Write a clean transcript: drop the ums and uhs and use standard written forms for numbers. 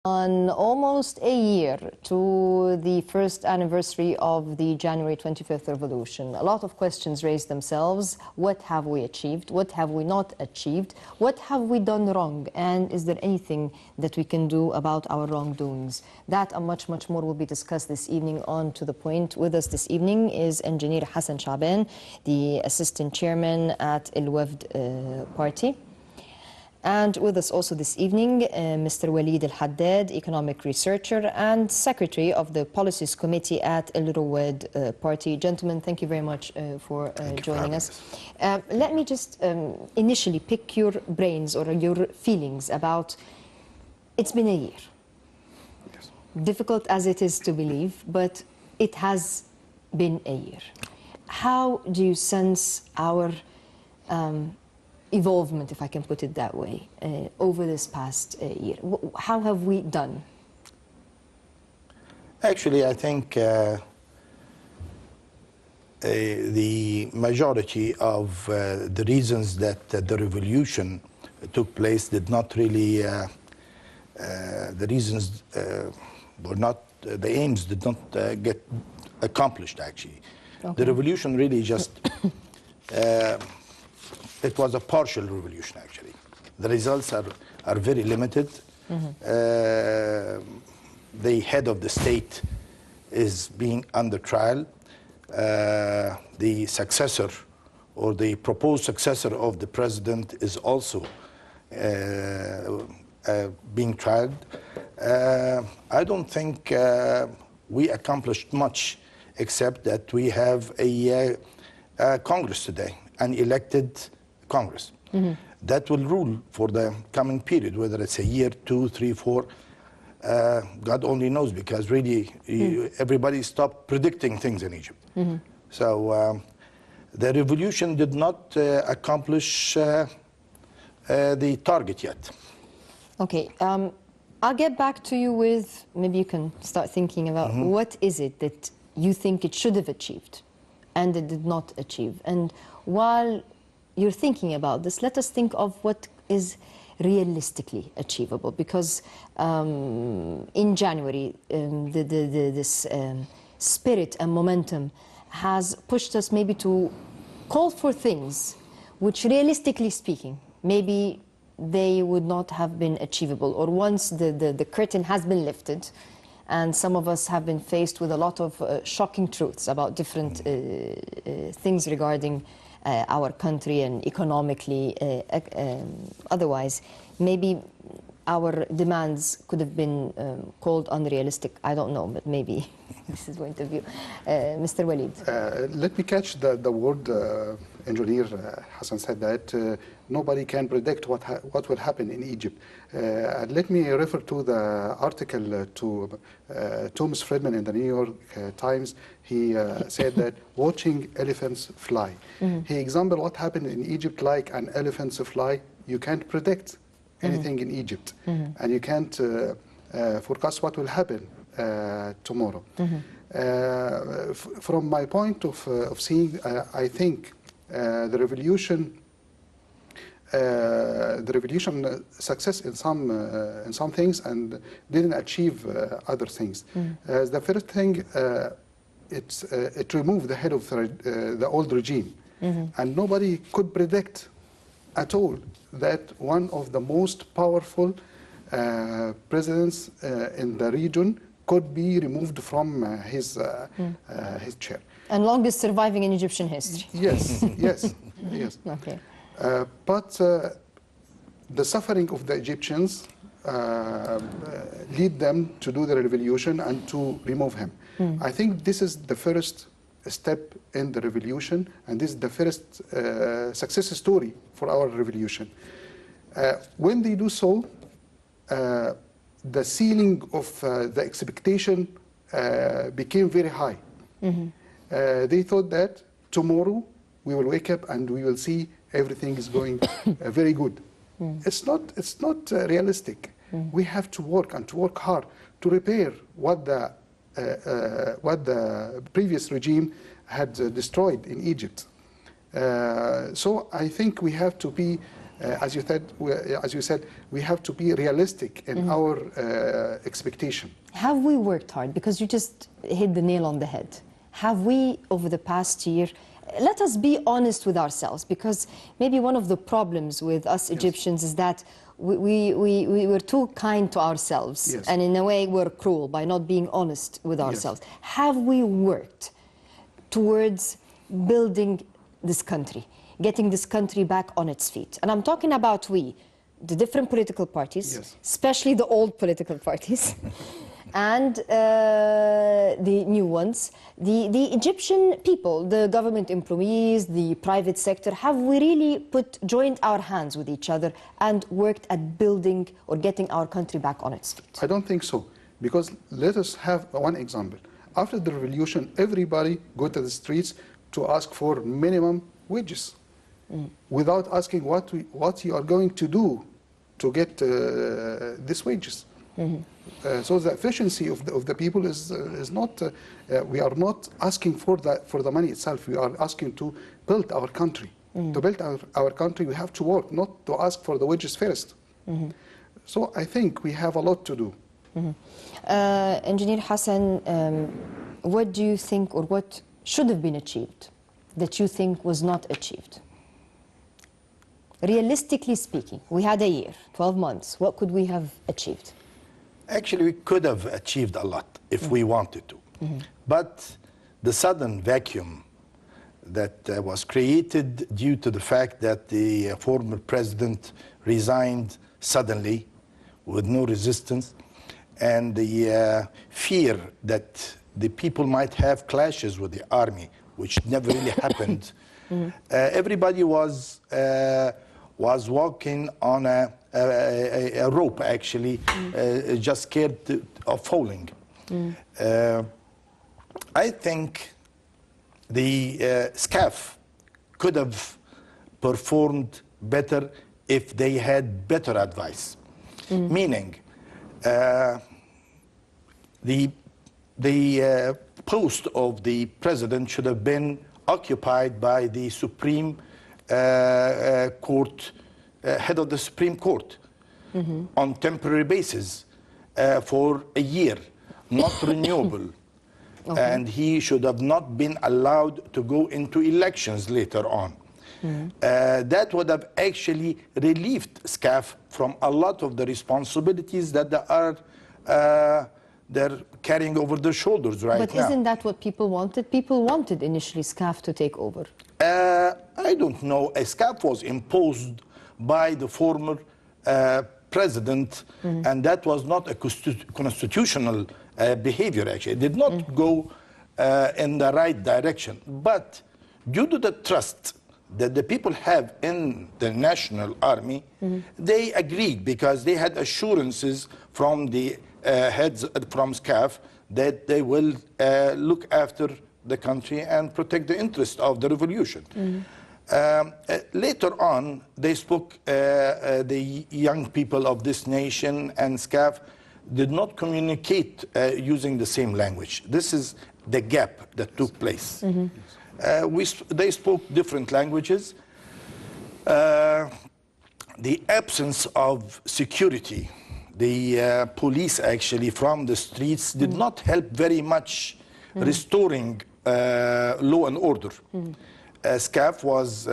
On almost a year to the first anniversary of the January 25th revolution, a lot of questions raised themselves. What have we achieved? What have we not achieved? What have we done wrong? And is there anything that we can do about our wrongdoings? That and much, much more will be discussed this evening on To The Point. With us this evening is Engineer Hassan Shaban, the Assistant Chairman at Al-Wafd Party. And with us also this evening, Mr. وليد الحداد, Economic Researcher and Secretary of the Policies Committee at Al-Wafd Party. Gentlemen, thank you very much for joining us. Let me just initially pick your brains or your feelings about, it's been a year. Yes. Difficult as it is to believe, but it has been a year. How do you sense our evolvement, if I can put it that way, over this past year? How have we done? Actually, I think the majority of the reasons that the revolution took place did not really, the reasons were not, the aims did not get accomplished, actually. Okay. The revolution really just it was a partial revolution, actually. The results are very limited. Mm-hmm. The head of the state is being under trial. The successor or the proposed successor of the president is also being tried. I don't think we accomplished much, except that we have a Congress today, an elected Congress. Mm-hmm. That will rule for the coming period, whether it's a year, 2, 3, 4. God only knows, because really everybody stopped predicting things in Egypt. Mm-hmm. So the revolution did not accomplish the target yet. Okay, I'll get back to you with, maybe you can start thinking about what is it that you think it should have achieved and it did not achieve. And while you're thinking about this, let us think of what is realistically achievable, because in January this spirit and momentum has pushed us maybe to call for things which, realistically speaking, maybe they would not have been achievable, or once the curtain has been lifted and some of us have been faced with a lot of shocking truths about different things regarding our country and economically, otherwise, maybe our demands could have been called unrealistic. I don't know, but maybe this is point of view. Mr. وليد. Let me catch the word Engineer Hassan said that nobody can predict what will happen in Egypt. Let me refer to the article to Thomas Friedman in the New York Times. He said that watching elephants fly. Mm-hmm. He exampled what happened in Egypt like an elephant's fly. You can't predict anything in Egypt, and you can't forecast what will happen tomorrow. From my point of seeing, I think the revolution success in some things and didn't achieve other things. The first thing, it removed the head of the old regime, and nobody could predict at all that one of the most powerful presidents in the region could be removed from his chair. And longest surviving in Egyptian history. Yes, yes, yes. Okay. But the suffering of the Egyptians lead them to do the revolution and to remove him. I think this is the first step in the revolution, and this is the first success story for our revolution. When they do so, the ceiling of the expectation became very high. They thought that tomorrow we will wake up and we will see everything is going very good. It's not realistic. We have to work and to work hard to repair what the previous regime had destroyed in Egypt. So I think we have to be As you said, we have to be realistic in our expectation. Have we worked hard? Because you just hit the nail on the head. Have we, over the past year, let us be honest with ourselves, because maybe one of the problems with us Egyptians is that we were too kind to ourselves, and in a way we're cruel by not being honest with ourselves. Have we worked towards building this country, getting this country back on its feet? And I'm talking about we, the different political parties, especially the old political parties, and the new ones, the Egyptian people, the government employees, the private sector. Have we really joined our hands with each other and worked at building or getting our country back on its feet? I don't think so, because let us have one example. After the revolution, everybody go to the streets to ask for minimum wages, without asking what you are going to do to get these wages. So the efficiency of the people is not. We are not asking for the money itself. We are asking to build our country. To build our country, we have to work, not to ask for the wages first. So I think we have a lot to do. Engineer Hassan, what do you think, or what should have been achieved that you think was not achieved? Realistically speaking, we had a year, 12 months. What could we have achieved? Actually, we could have achieved a lot if we wanted to. But the sudden vacuum that was created due to the fact that the former president resigned suddenly with no resistance, and the fear that the people might have clashes with the army, which never really happened. Everybody was walking on a rope, actually, just scared of falling. I think the SCAF could have performed better if they had better advice. Meaning, the post of the president should have been occupied by the Supreme Court, head of the Supreme Court, on temporary basis for a year, not renewable. And he should have not been allowed to go into elections later on. That would have actually relieved SCAF from a lot of the responsibilities that they're carrying over their shoulders right now. But isn't that what people wanted? People wanted initially SCAF to take over. I don't know. SCAF was imposed by the former president, and that was not a constitutional behavior, actually. It did not go in the right direction. But due to the trust that the people have in the national army, they agreed, because they had assurances from the heads from SCAF that they will look after the country and protect the interests of the revolution. Later on, they spoke, the young people of this nation and SCAF did not communicate using the same language. This is the gap that took place. They spoke different languages. The absence of security, the police actually from the streets, did not help very much restoring law and order. SCAF was